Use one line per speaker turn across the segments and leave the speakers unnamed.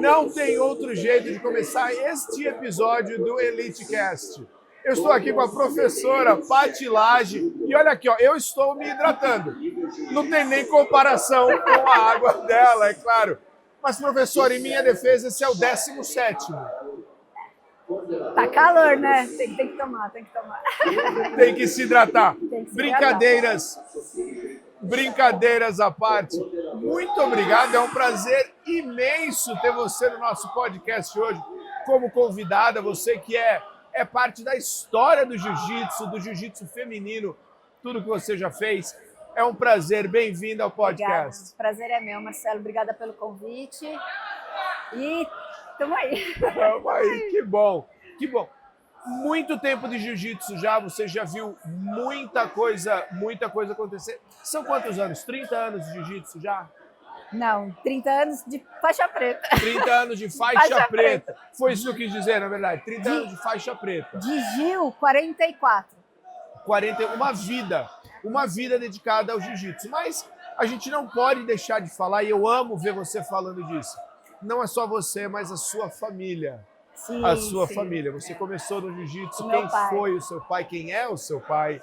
Não tem outro jeito de começar este episódio do EliteCast. Eu estou aqui com a professora Paty Lage e olha aqui, ó, eu estou me hidratando. Não tem nem comparação com a água dela, é claro. Mas, professora, em minha defesa, esse é o 17º.
Tá calor, né? Tem que tomar.
Tem que se hidratar.
Tem que se
Brincadeiras à parte. Muito obrigado, é um prazer imenso ter você no nosso podcast hoje como convidada, você que é parte da história do jiu-jitsu feminino, tudo que você já fez. É um prazer, bem-vindo ao podcast.
Obrigada. O prazer é meu, Marcelo. Obrigada pelo convite. E tamo aí.
Tamo aí, que bom, que bom. Muito tempo de jiu-jitsu já, você já viu muita coisa acontecer. São quantos anos? 30 anos de jiu-jitsu já?
Não, 30 anos de faixa preta.
30 anos de faixa preta. Foi isso que eu quis dizer, na verdade. 30 anos de faixa preta.
De Gil, 44.
Uma vida dedicada ao jiu-jitsu. Mas a gente não pode deixar de falar, e eu amo ver você falando disso. Não é só você, mas a sua família.
Sim,
a sua
sim.
família. Você começou no jiu-jitsu.
Meu
Quem
pai.
foi o seu pai? Quem é o seu pai?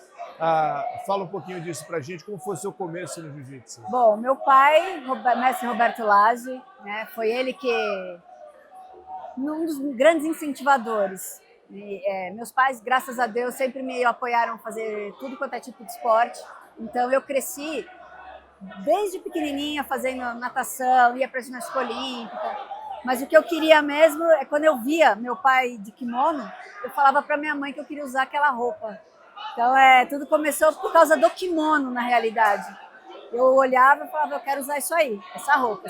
Fala um pouquinho disso pra gente. Como foi o seu começo no jiu-jitsu?
Bom, meu pai, mestre Roberto Lage, né, foi ele que um dos grandes incentivadores. Meus pais, graças a Deus, sempre me apoiaram a fazer tudo quanto é tipo de esporte. Então eu cresci desde pequenininha fazendo natação, ia para a ginástica olímpica. Mas o que eu queria mesmo é quando eu via meu pai de kimono, eu falava para minha mãe que eu queria usar aquela roupa. Então tudo começou por causa do kimono, na realidade. Eu olhava e falava, eu quero usar isso aí, essa roupa.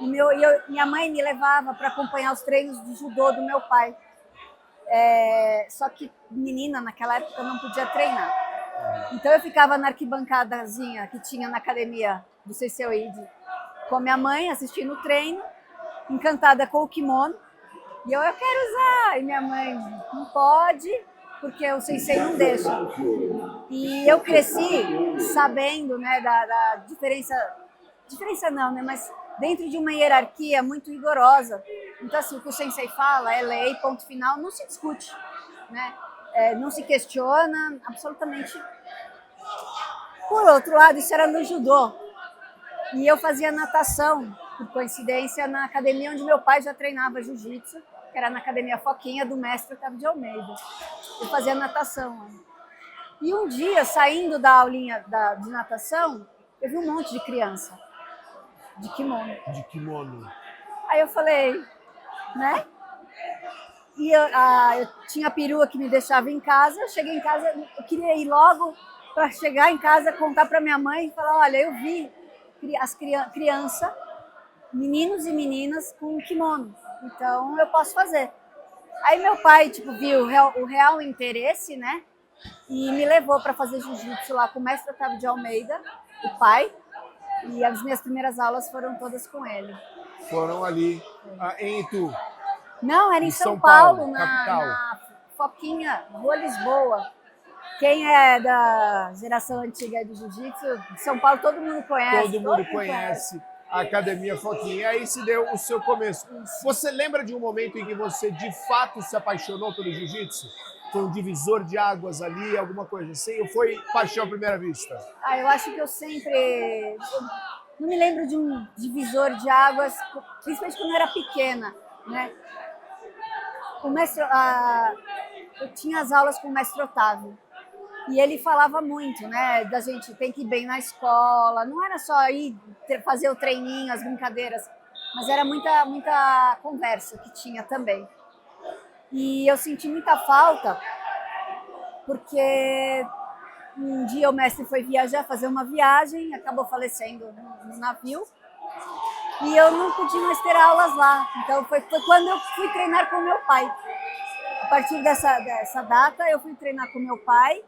E minha mãe me levava para acompanhar os treinos de judô do meu pai. Só que menina, naquela época, eu não podia treinar. Então eu ficava na arquibancadazinha que tinha na academia do CCOID com a minha mãe assistindo o treino, encantada com o kimono. E eu quero usar. E minha mãe, não pode, porque o sensei não deixa. E eu cresci sabendo, né, da diferença não, né, mas dentro de uma hierarquia muito rigorosa. Então, assim, o que o sensei fala é lei, ponto final, não se discute, né? Não se questiona, absolutamente. Por outro lado, isso era no judô. E eu fazia natação, por coincidência, na academia onde meu pai já treinava jiu-jitsu, que era na Academia Foquinha, do mestre Otávio de Almeida. Eu fazia natação. E um dia, saindo da aulinha de natação, eu vi um monte de criança de kimono. Aí eu falei, né? E eu tinha a perua que me deixava em casa. Eu cheguei em casa, eu queria ir logo para chegar em casa, contar para minha mãe e falar, olha, eu vi as crianças, meninos e meninas com kimono, então eu posso fazer. Aí meu pai viu o real interesse, né? E me levou para fazer jiu-jitsu lá com o mestre Otávio de Almeida, o pai, e as minhas primeiras aulas foram todas com ele.
Foram ali em Itu?
Não, era em São Paulo,
capital.
na Foquinha, Rua Lisboa. Quem é da geração antiga do jiu-jitsu, de São Paulo, todo mundo conhece.
Todo mundo conhece a Academia Foquinha. E aí se deu o seu começo. Você lembra de um momento em que você de fato se apaixonou pelo jiu-jitsu? Foi um divisor de águas ali, alguma coisa assim? Ou foi paixão à primeira vista?
Eu acho que eu sempre... não me lembro de um divisor de águas, principalmente quando eu era pequena, né? O mestre, eu tinha as aulas com o mestre Otávio. E ele falava muito, né, da gente tem que ir bem na escola, não era só ir fazer o treininho, as brincadeiras, mas era muita conversa que tinha também. E eu senti muita falta, porque um dia o mestre foi fazer uma viagem, acabou falecendo no navio, e eu não podia mais ter aulas lá. Então foi quando eu fui treinar com meu pai. A partir dessa data, eu fui treinar com meu pai,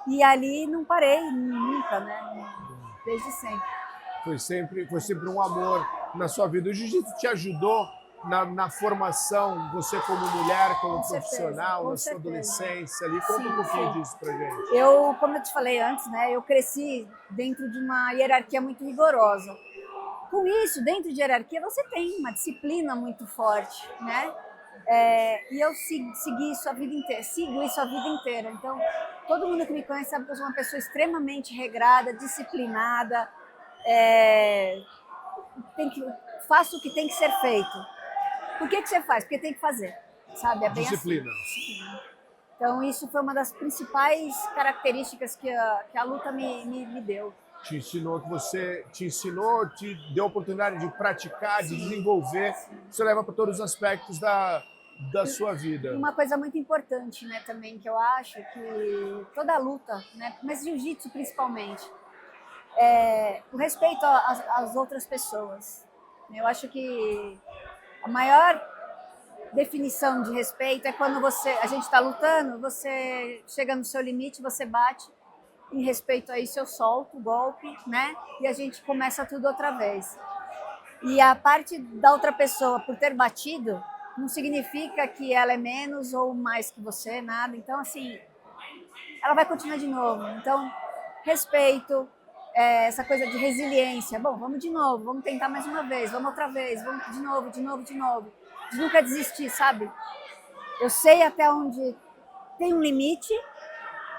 e ali não parei nunca, né? Desde sempre.
Foi sempre um amor na sua vida. O jiu-jitsu te ajudou na formação, você como mulher, como profissional, na sua adolescência ali? Conta um pouquinho disso pra gente.
Como eu te falei antes, né? Eu cresci dentro de uma hierarquia muito rigorosa. Com isso, dentro de hierarquia, você tem uma disciplina muito forte, né? E eu sigo isso a vida inteira. Então, todo mundo que me conhece sabe que eu sou uma pessoa extremamente regrada, disciplinada, faço o que tem que ser feito. Por que você faz? Porque tem que fazer, sabe? É bem
Disciplina.
assim. Então, isso foi uma das principais características que a luta me deu.
Te deu a oportunidade de praticar, de desenvolver. Você leva para todos os aspectos da sua vida.
E uma coisa muito importante, né, também, que eu acho que toda luta, né, mas jiu-jitsu principalmente, o respeito às outras pessoas. Eu acho que a maior definição de respeito é quando a gente está lutando, você chega no seu limite, você bate, em respeito a isso eu solto o golpe, né? E a gente começa tudo outra vez. E a parte da outra pessoa, por ter batido, não significa que ela é menos ou mais que você, nada. Então, assim, ela vai continuar de novo. Então, respeito, essa coisa de resiliência. Bom, vamos de novo, vamos tentar mais uma vez, vamos outra vez, vamos de novo. De nunca desistir, sabe? Eu sei até onde tem um limite,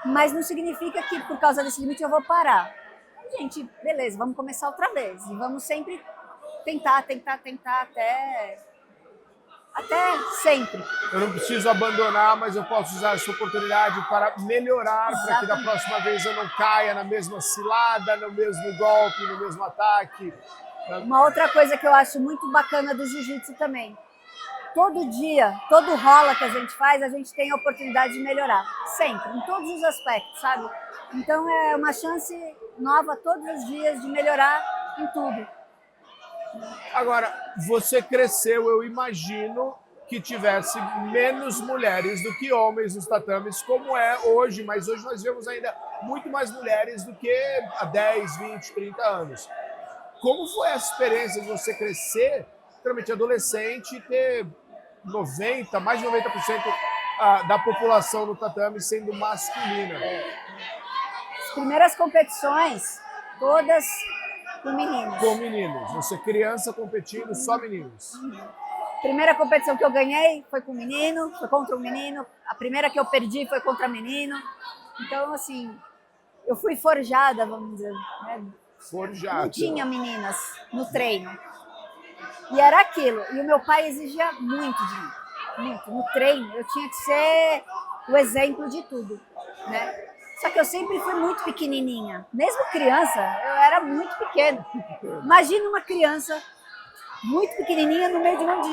mas não significa que por causa desse limite eu vou parar. Gente, beleza, vamos começar outra vez. E vamos sempre tentar até sempre.
Eu não preciso abandonar, mas eu posso usar essa oportunidade para melhorar, para que da próxima vez eu não caia na mesma cilada, no mesmo golpe, no mesmo ataque.
Uma outra coisa que eu acho muito bacana do jiu-jitsu também. Todo dia, todo rola que a gente faz, a gente tem a oportunidade de melhorar. Sempre, em todos os aspectos, sabe? Então é uma chance nova todos os dias de melhorar em tudo.
Agora, você cresceu, eu imagino que tivesse menos mulheres do que homens nos tatames, como é hoje, mas hoje nós vemos ainda muito mais mulheres do que há 10, 20, 30 anos. Como foi essa experiência de você crescer, realmente adolescente, e ter mais de 90% da população no tatame sendo masculina?
As primeiras competições, todas com meninos.
Com meninos. Você criança competindo, só meninos.
Primeira competição que eu ganhei foi com um menino, foi contra um menino. A primeira que eu perdi foi contra menino. Então, assim, eu fui forjada, vamos dizer. Né?
Forjada.
Não tinha meninas no treino. E era aquilo. E o meu pai exigia muito de mim. Muito. No treino, eu tinha que ser o exemplo de tudo, né? Só que eu sempre fui muito pequenininha. Mesmo criança, eu era muito pequena. Imagina uma criança muito pequenininha no meio de um monte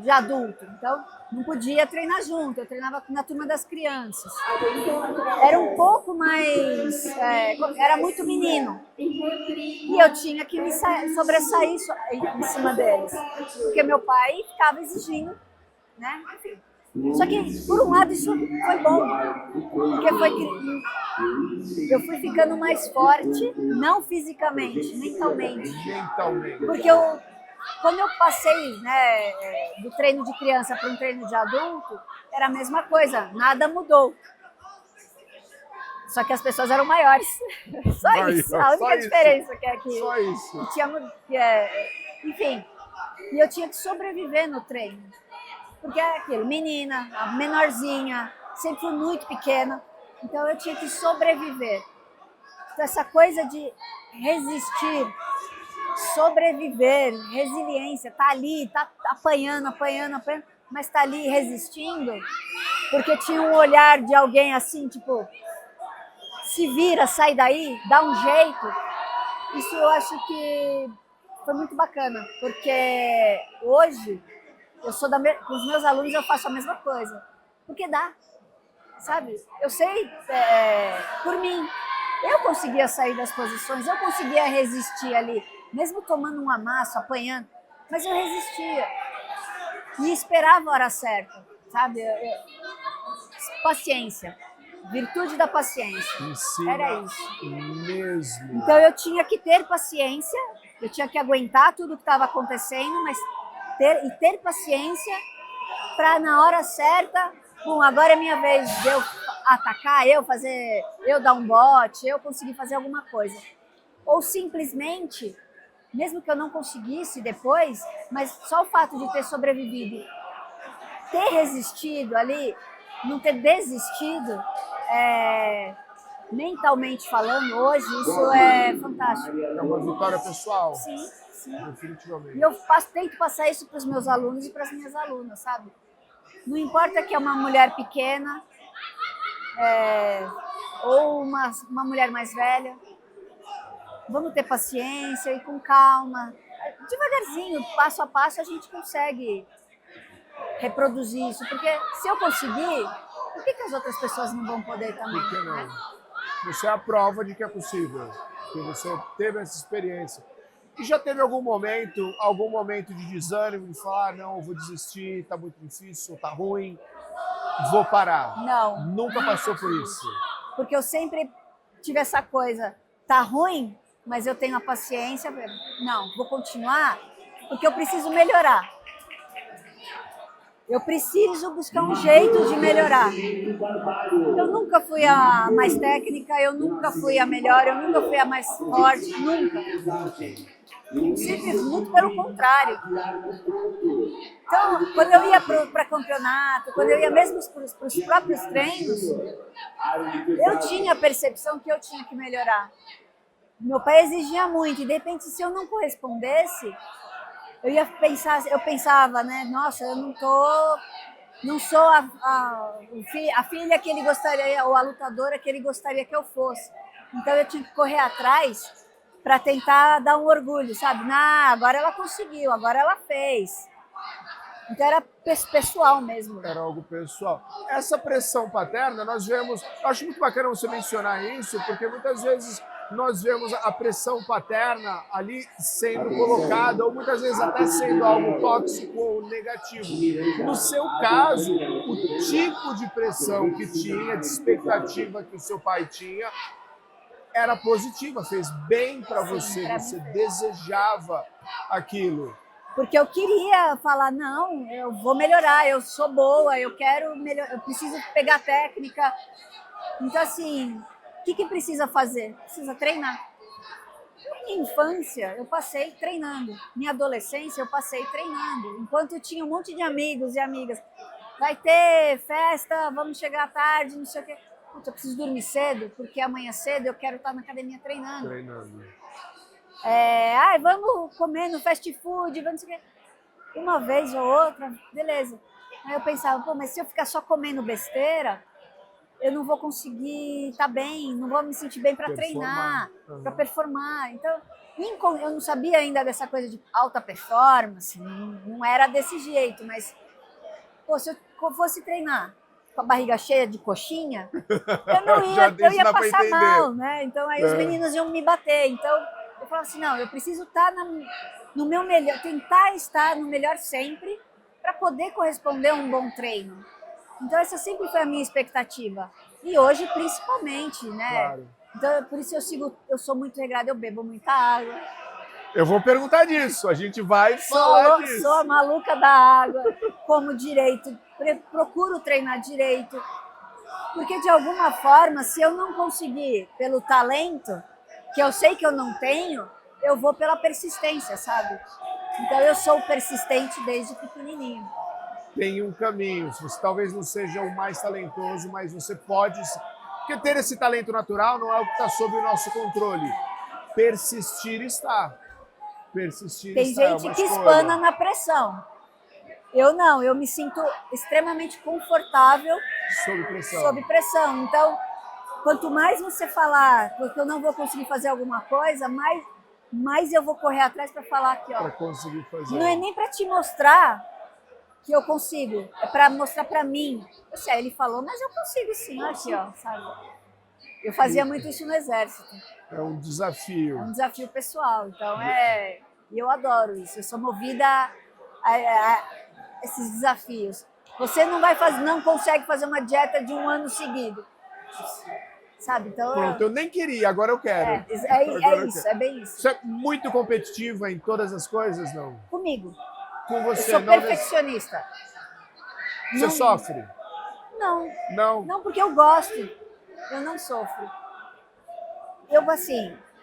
de adulto. Então, não podia treinar junto. Eu treinava na turma das crianças. Era um pouco mais... era muito menino. E eu tinha que me sobressair em cima deles. Porque meu pai ficava exigindo, né? Enfim. Só que, por um lado, isso foi bom. Porque eu fui ficando mais forte, não fisicamente, mentalmente. Porque quando eu passei, né, do treino de criança para um treino de adulto, era a mesma coisa, nada mudou. Só que as pessoas eram maiores. Só isso. A única diferença que é que...
Só isso.
Enfim, e eu tinha que sobreviver no treino. Porque é aquilo, menina, a menorzinha, sempre fui muito pequena. Então eu tinha que sobreviver. Então essa coisa de resistir, sobreviver, resiliência, tá ali, tá apanhando, mas tá ali resistindo, porque tinha um olhar de alguém assim, tipo, se vira, sai daí, dá um jeito. Isso eu acho que foi muito bacana, porque hoje eu sou com os meus alunos eu faço a mesma coisa, porque dá, sabe? Eu sei por mim, eu conseguia sair das posições, eu conseguia resistir ali, mesmo tomando um amasso, apanhando, mas eu resistia e esperava a hora certa, sabe? Paciência, virtude da paciência.
Ensina
era isso
mesmo.
Então eu tinha que ter paciência, eu tinha que aguentar tudo que estava acontecendo, mas ter paciência para na hora certa, agora é minha vez de eu atacar, eu dar um bote, eu conseguir fazer alguma coisa. Ou simplesmente mesmo que eu não conseguisse depois, mas só o fato de ter sobrevivido, ter resistido ali, não ter desistido, mentalmente falando, hoje, isso é fantástico.
É uma vitória pessoal.
Sim, sim.
Definitivamente.
E eu tento passar isso para os meus alunos e para as minhas alunas, sabe? Não importa que é uma mulher pequena ou uma mulher mais velha, vamos ter paciência e com calma. Devagarzinho, passo a passo, a gente consegue reproduzir isso. Porque se eu conseguir, por que as outras pessoas não vão poder também?
Por que não?
Né?
Você é a prova de que é possível, que você teve essa experiência. E já teve algum momento de desânimo, de falar, não, eu vou desistir, tá muito difícil, tá ruim, vou parar?
Não.
Nunca passou por isso?
Porque eu sempre tive essa coisa, tá ruim, mas eu tenho a paciência, não, vou continuar, porque eu preciso melhorar. Eu preciso buscar um jeito de melhorar. Eu nunca fui a mais técnica, eu nunca fui a melhor, eu nunca fui a mais forte, nunca. Sempre muito pelo contrário. Então, quando eu ia para campeonato, quando eu ia mesmo para os próprios treinos, eu tinha a percepção que eu tinha que melhorar. Meu pai exigia muito, e de repente, se eu não correspondesse, eu pensava, né? Nossa, eu não sou a filha que ele gostaria, ou a lutadora que ele gostaria que eu fosse. Então eu tinha que correr atrás para tentar dar um orgulho, sabe? Agora ela conseguiu, agora ela fez. Então era pessoal mesmo.
Era algo pessoal. Essa pressão paterna, nós vemos... Eu acho muito bacana você mencionar isso, porque muitas vezes nós vemos a pressão paterna ali sendo colocada, ou muitas vezes até sendo algo tóxico ou negativo. No seu caso, o tipo de pressão que tinha, de expectativa que o seu pai tinha, era positiva, fez bem para você, você desejava aquilo.
Porque eu queria falar, não, eu vou melhorar, eu sou boa, eu quero melhorar, eu preciso pegar técnica. Então, assim, o que precisa fazer? Precisa treinar. Minha infância, eu passei treinando. Minha adolescência, eu passei treinando. Enquanto eu tinha um monte de amigos e amigas. Vai ter festa, vamos chegar tarde, não sei o quê. Eu preciso dormir cedo, porque amanhã cedo eu quero estar na academia treinando. Vamos comer no fast food, vamos não sei o quê. Uma vez ou outra, beleza. Aí eu pensava, mas se eu ficar só comendo besteira, eu não vou conseguir estar bem, não vou me sentir bem para treinar, para performar. Então, eu não sabia ainda dessa coisa de alta performance, não era desse jeito, mas se eu fosse treinar com a barriga cheia de coxinha, eu não ia, eu ia passar mal, né? Então aí os meninos iam me bater. Então eu falava assim, não, eu preciso estar no meu melhor, tentar estar no melhor sempre para poder corresponder a um bom treino. Então essa sempre foi a minha expectativa. E hoje principalmente, né?
Claro.
Então por isso eu sou muito regrada, eu bebo muita água.
Eu vou perguntar disso, a gente vai falar disso.
Sou a maluca da água, como direito, procuro treinar direito. Porque de alguma forma, se eu não conseguir pelo talento, que eu sei que eu não tenho, eu vou pela persistência, sabe? Então eu sou persistente desde pequenininho.
Tem um caminho, você talvez não seja o mais talentoso, mas você pode... Porque ter esse talento natural não é o que está sob o nosso controle. Persistir está.
Tem gente que espana na pressão. Eu não, eu me sinto extremamente confortável sob pressão. Então, quanto mais você falar que eu não vou conseguir fazer alguma coisa, mais eu vou correr atrás para falar aqui, ó.
Para conseguir fazer.
Não é nem para te mostrar que eu consigo, é para mostrar para mim. Ele falou, mas eu consigo sim, aqui, ó, sabe? Eu fazia muito isso no exército.
É um desafio.
É um desafio pessoal, então e eu adoro isso. Eu sou movida a esses desafios. Você não consegue fazer uma dieta de um ano seguido, sabe? Então
pronto, eu nem queria, agora eu quero.
É bem isso.
Você é muito competitiva em todas as coisas, não?
Comigo.
Com você,
eu sou perfeccionista.
Você sofre?
Não, porque eu gosto. Eu não sofro.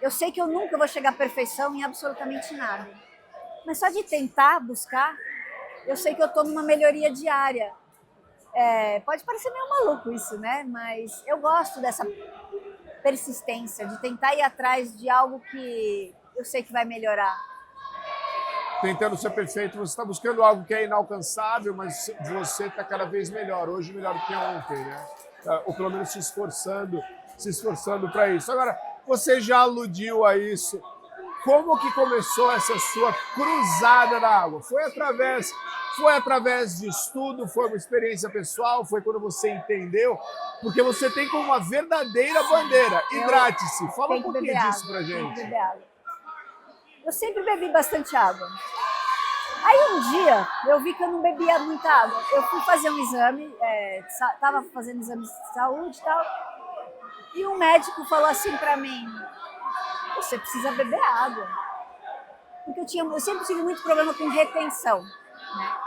Eu sei que eu nunca vou chegar à perfeição em absolutamente nada. Mas só de tentar buscar, eu sei que eu estou numa melhoria diária. Pode parecer meio maluco isso, né? Mas eu gosto dessa persistência, de tentar ir atrás de algo que eu sei que vai melhorar.
Tentando ser perfeito, você está buscando algo que é inalcançável, mas você está cada vez melhor, hoje melhor do que ontem, né? Ou pelo menos se esforçando para isso. Agora, você já aludiu a isso. Como que começou essa sua cruzada na água? Foi através de estudo, foi uma experiência pessoal, foi quando você entendeu? Porque você tem como uma verdadeira bandeira, hidrate-se. Fala um pouquinho disso pra gente.
Tem que beber água. Eu sempre bebi bastante água. Aí um dia eu vi que eu não bebia muita água. Eu fui fazer um exame, estava fazendo exame de saúde e tal, e um médico falou assim pra mim: você precisa beber água. Porque eu sempre tive muito problema com retenção, né?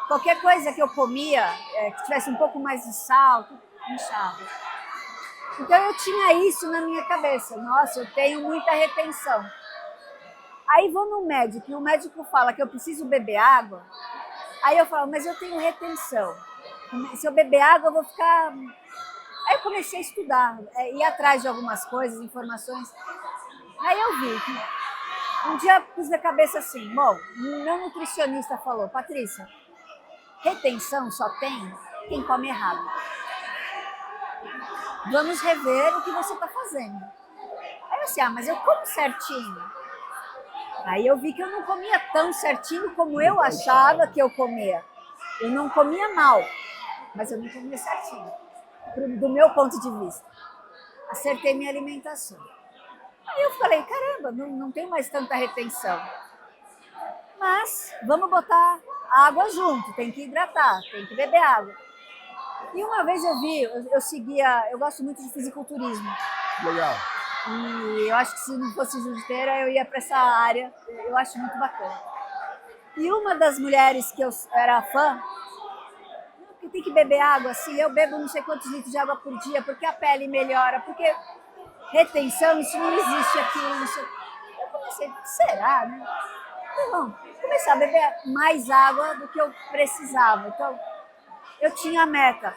Qualquer coisa que eu comia, que tivesse um pouco mais de sal, inchava. Então eu tinha isso na minha cabeça. Nossa, eu tenho muita retenção. Aí vou no médico e o médico fala que eu preciso beber água. Aí eu falo, mas eu tenho retenção. Se eu beber água, eu vou ficar... Aí eu comecei a estudar, ir atrás de algumas coisas, informações. Aí eu vi que um dia pus na cabeça assim, bom, meu nutricionista falou, Patrícia, retenção só tem quem come errado. Vamos rever o que você está fazendo. Aí eu disse, mas eu como certinho. Aí eu vi que eu não comia tão certinho como eu achava que eu comia. Eu não comia mal, mas eu não comia certinho, do meu ponto de vista. Acertei minha alimentação. Aí eu falei, caramba, não tem mais tanta retenção. Mas vamos botar água junto, tem que hidratar, tem que beber água. E uma vez eu gosto muito de fisiculturismo.
Legal.
E eu acho que se não fosse jiu-jiteira, eu ia para essa área. Eu acho muito bacana. E uma das mulheres que eu era fã, que tem que beber água, assim, eu bebo não sei quantos litros de água por dia, porque a pele melhora, porque retenção, isso não existe aqui. Eu comecei, será, né? Então, comecei a beber mais água do que eu precisava. Então, eu tinha a meta,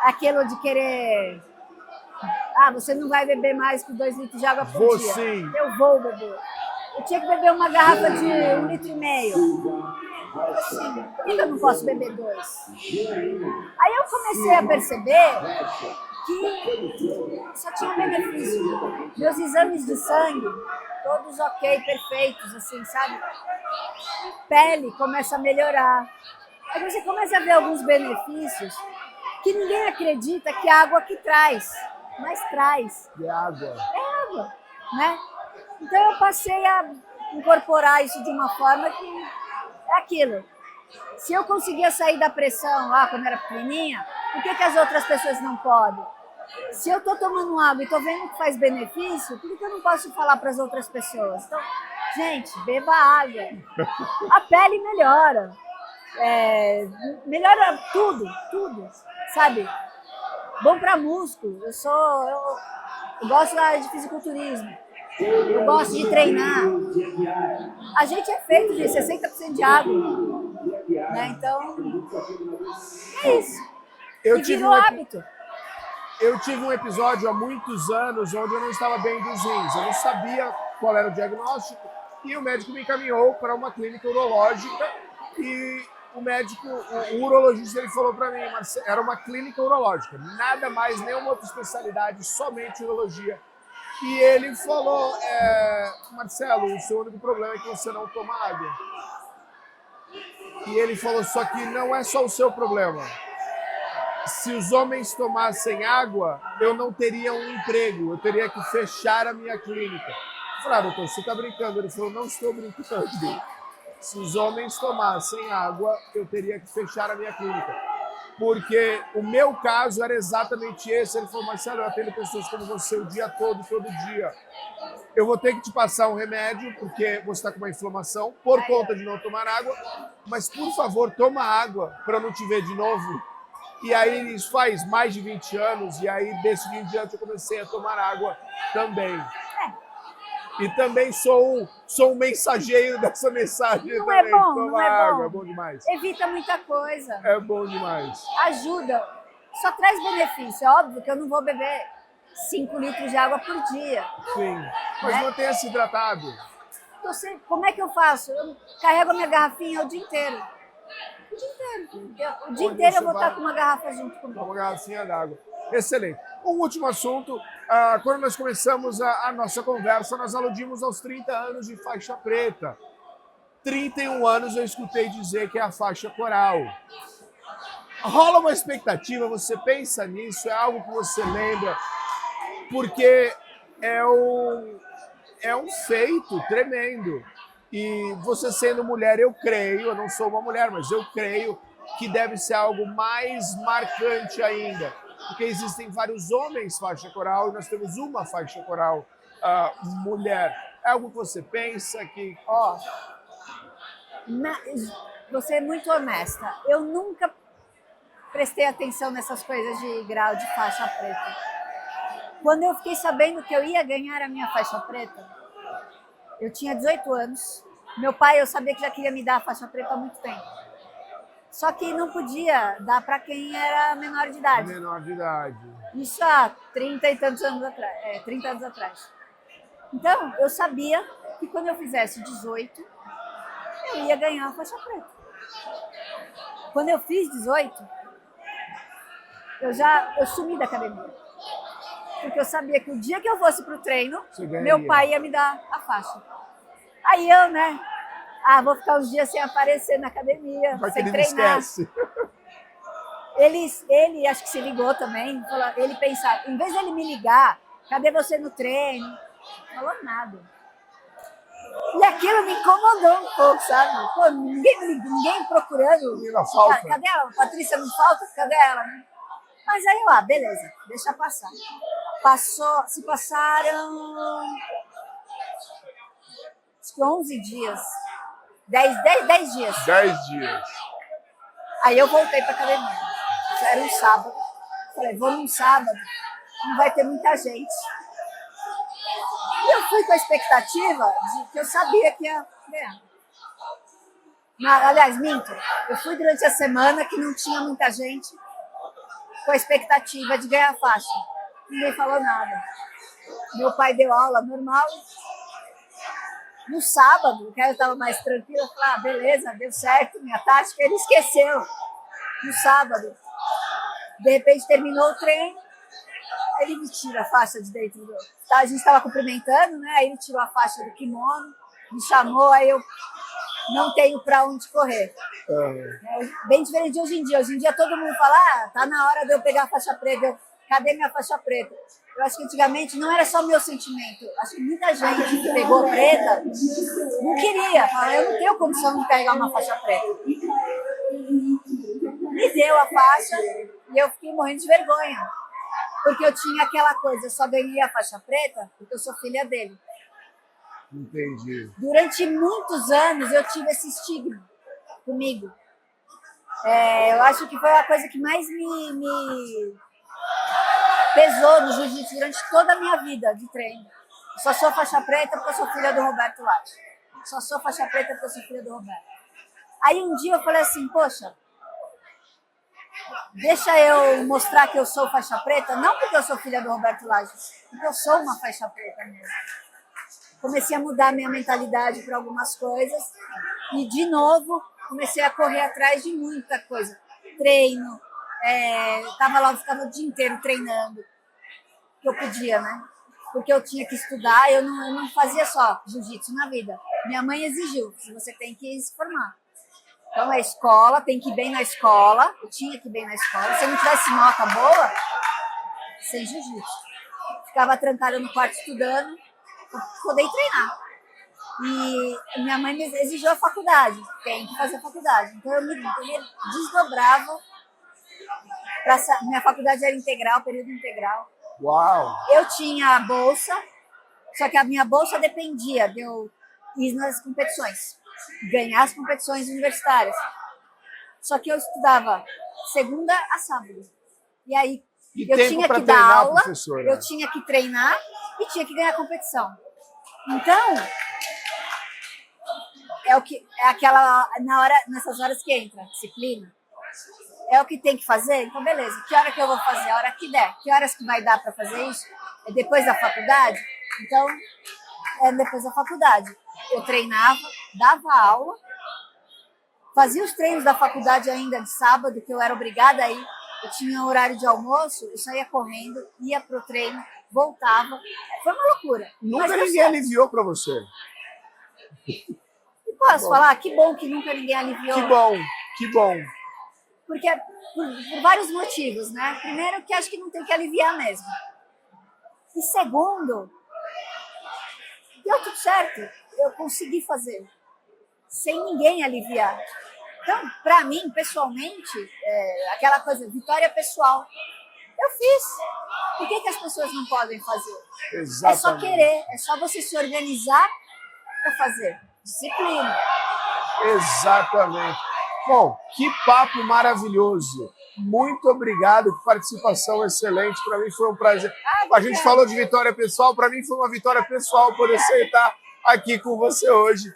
aquilo de querer... você não vai beber mais que 2 litros de água por dia.
Sim.
Eu vou beber. Eu tinha que beber uma garrafa de 1,5 litro. Assim, por que eu não posso beber 2? Aí eu comecei a perceber que só tinha benefício. Meus exames de sangue, todos ok, perfeitos, assim, sabe? Pele começa a melhorar. Aí você começa a ver alguns benefícios que ninguém acredita que a água que traz. Mas traz.
É água.
É água, né? Então eu passei a incorporar isso de uma forma que é aquilo. Se eu conseguia sair da pressão lá quando era pequenininha, por que as outras pessoas não podem? Se eu estou tomando água e estou vendo que faz benefício, por que eu não posso falar para as outras pessoas? Então, gente, beba água. A pele melhora. Melhora tudo, sabe? Bom para músculo. Eu gosto de fisiculturismo. Eu gosto de treinar. A gente é feito de 60% de água, né? Então, é isso. Virou hábito.
Eu tive um episódio há muitos anos onde eu não estava bem dos rins. Eu não sabia qual era o diagnóstico e o médico me encaminhou para uma clínica urológica e o urologista, ele falou para mim, era uma clínica urológica, nada mais, nenhuma outra especialidade, somente urologia. E ele falou, Marcelo, o seu único problema é que você não toma água. E ele falou, só que não é só o seu problema. Se os homens tomassem água, eu não teria um emprego, eu teria que fechar a minha clínica. Eu falei, doutor, você está brincando? Ele falou, não estou brincando. Se os homens tomassem água, eu teria que fechar a minha clínica. Porque o meu caso era exatamente esse. Ele falou, Marcelo, eu atendo pessoas como você o dia todo dia. Eu vou ter que te passar um remédio, porque você está com uma inflamação, por conta de não tomar água. Mas, por favor, toma água para eu não te ver de novo. E aí, isso faz mais de 20 anos, e aí, desse dia em diante, eu comecei a tomar água também. E também sou um mensageiro dessa mensagem
Não
também.
é bom,
Toma
não é
água,
bom.
é bom demais.
Evita muita coisa.
É bom demais.
Ajuda. Só traz benefício. É óbvio que eu não vou beber 5 litros de água por dia.
Sim, mas
Né?
mantenha-se hidratado.
Como é que eu faço? Eu carrego a minha garrafinha o dia inteiro. O dia inteiro. O dia inteiro eu vou estar com uma garrafa junto comigo.
Uma garrafinha d'água. Excelente. Um último assunto. Quando nós começamos a nossa conversa, nós aludimos aos 30 anos de faixa preta. 31 anos eu escutei dizer que é a faixa coral. Rola uma expectativa, você pensa nisso, é algo que você lembra, porque é um feito tremendo. E você sendo mulher, eu creio, eu não sou uma mulher, mas eu creio que deve ser algo mais marcante ainda. Porque existem vários homens faixa coral e nós temos uma faixa coral mulher. É algo que você pensa que...
Você é muito honesta. Eu nunca prestei atenção nessas coisas de grau de faixa preta. Quando eu fiquei sabendo que eu ia ganhar a minha faixa preta, eu tinha 18 anos. Meu pai, eu sabia que já queria me dar a faixa preta há muito tempo. Só que não podia dar para quem era menor de idade.
Menor de idade.
Isso há 30 e tantos anos atrás. 30 anos atrás. Então, eu sabia que quando eu fizesse 18, eu ia ganhar a faixa preta. Quando eu fiz 18, eu sumi da academia. Porque eu sabia que o dia que eu fosse pro treino, meu pai ia me dar a faixa. Aí eu, né? Vou ficar uns dias sem aparecer na academia, sem treinar.
Esquece.
Ele acho que se ligou também. Ele pensava, em vez de ele me ligar, cadê você no treino? Não falou nada. E aquilo me incomodou um pouco, sabe? Pô, ninguém procurando. Cadê ela? Patrícia não falta? Cadê ela? Mas aí, beleza, deixa passar. Se passaram 11 dias. 10 dias.
10 dias.
Aí eu voltei para academia. Já era um sábado. Falei, vou num sábado, não vai ter muita gente. E eu fui com a expectativa de que eu sabia que ia ganhar. Aliás, minto. Eu fui durante a semana que não tinha muita gente, com a expectativa de ganhar a faixa. Ninguém falou nada. Meu pai deu aula normal. No sábado, que eu estava mais tranquila, eu falei, beleza, deu certo, minha tática. Ele esqueceu. No sábado. De repente, terminou o treino, ele me tira a faixa de dentro do... A gente estava cumprimentando, né? Aí ele tirou a faixa do kimono, me chamou, aí eu não tenho para onde correr. Bem diferente de hoje em dia. Hoje em dia todo mundo fala, tá na hora de eu pegar a faixa preta. Cadê minha faixa preta? Eu acho que antigamente não era só meu sentimento. Acho que muita gente que pegou preta não queria. Fala, eu não tenho condição de pegar uma faixa preta. Me deu a faixa e eu fiquei morrendo de vergonha. Porque eu tinha aquela coisa, eu só ganhei a faixa preta porque eu sou filha dele.
Entendi.
Durante muitos anos eu tive esse estigma comigo. Eu acho que foi a coisa que mais me pesou no jiu-jitsu durante toda a minha vida de treino. Eu só sou faixa preta porque eu sou filha do Roberto Lage. Só sou faixa preta porque eu sou filha do Roberto. Aí um dia eu falei assim, poxa, deixa eu mostrar que eu sou faixa preta, não porque eu sou filha do Roberto Lage, porque eu sou uma faixa preta mesmo. Comecei a mudar minha mentalidade para algumas coisas e, de novo, comecei a correr atrás de muita coisa. Treino, ficava o dia inteiro treinando, que eu podia, né? Porque eu tinha que estudar, eu não fazia só jiu-jitsu na vida. Minha mãe exigiu, você tem que se formar. Então, a escola, tem que ir bem na escola, eu tinha que ir bem na escola. Se eu não tivesse nota boa, sem jiu-jitsu. Ficava trancada no quarto estudando, para poder treinar. E minha mãe me exigiu a faculdade, tem que fazer faculdade. Então, eu me desdobrava. Minha faculdade era integral, período integral.
Uau!
Eu tinha a bolsa, só que a minha bolsa dependia de eu ir nas competições, ganhar as competições universitárias. Só que eu estudava segunda a sábado. E aí eu tinha que dar aula, eu tinha que treinar e tinha que ganhar competição. Então, nessas horas que entra, disciplina. É o que tem que fazer? Então, beleza. Que hora que eu vou fazer? A hora que der. Que horas que vai dar para fazer isso? É depois da faculdade? Então, é depois da faculdade. Eu treinava, dava aula, fazia os treinos da faculdade ainda de sábado, que eu era obrigada a ir. Eu tinha horário de almoço, eu saía correndo, ia pro treino, voltava. Foi uma loucura.
Nunca ninguém aliviou para você.
E posso falar? Que bom que nunca ninguém aliviou.
Que bom, que bom.
Porque por vários motivos, né? Primeiro, que acho que não tem que aliviar mesmo. E segundo, deu tudo certo. Eu consegui fazer sem ninguém aliviar. Então, para mim, pessoalmente, aquela coisa, vitória pessoal, eu fiz. Por que as pessoas não podem fazer?
Exatamente.
É só querer, é só você se organizar para fazer. Disciplina.
Exatamente. Bom, que papo maravilhoso. Muito obrigado, participação excelente. Para mim foi um prazer. A gente falou de vitória pessoal, para mim foi uma vitória pessoal poder estar aqui com você hoje.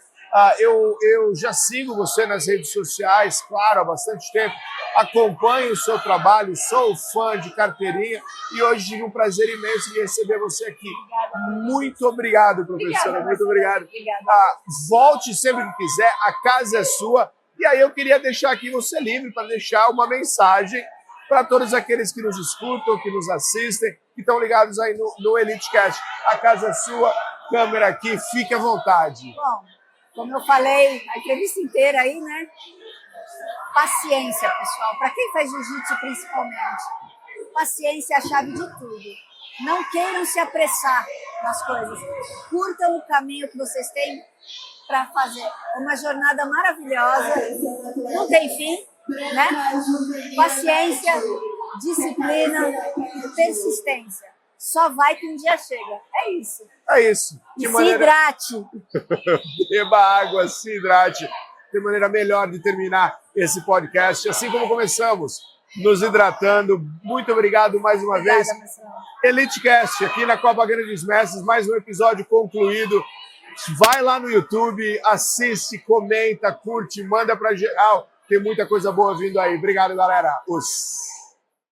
Eu já sigo você nas redes sociais, claro, há bastante tempo. Acompanho o seu trabalho, sou fã de carteirinha e hoje tive um prazer imenso de receber você aqui. Muito obrigado, professora. Muito obrigado. Volte sempre que quiser, a casa é sua. E aí eu queria deixar aqui você livre para deixar uma mensagem para todos aqueles que nos escutam, que nos assistem, que estão ligados aí no EliteCast. A casa é sua, câmera aqui, fique à vontade.
Bom, como eu falei a entrevista inteira aí, né? Paciência, pessoal. Para quem faz jiu-jitsu principalmente, paciência é a chave de tudo. Não queiram se apressar nas coisas. Curtam o caminho que vocês têm para fazer. É uma jornada maravilhosa, não tem fim, né? Paciência, disciplina e persistência. Só vai que um dia chega. É isso.
É isso.
E se hidrate.
Beba água, se hidrate. De maneira melhor de terminar esse podcast, assim como começamos, nos hidratando. Muito obrigado mais uma vez. EliteCast, aqui na Copa Grandes Mestres, mais um episódio concluído. Vai lá no YouTube, assiste, comenta, curte, manda pra geral. Tem muita coisa boa vindo aí. Obrigado, galera.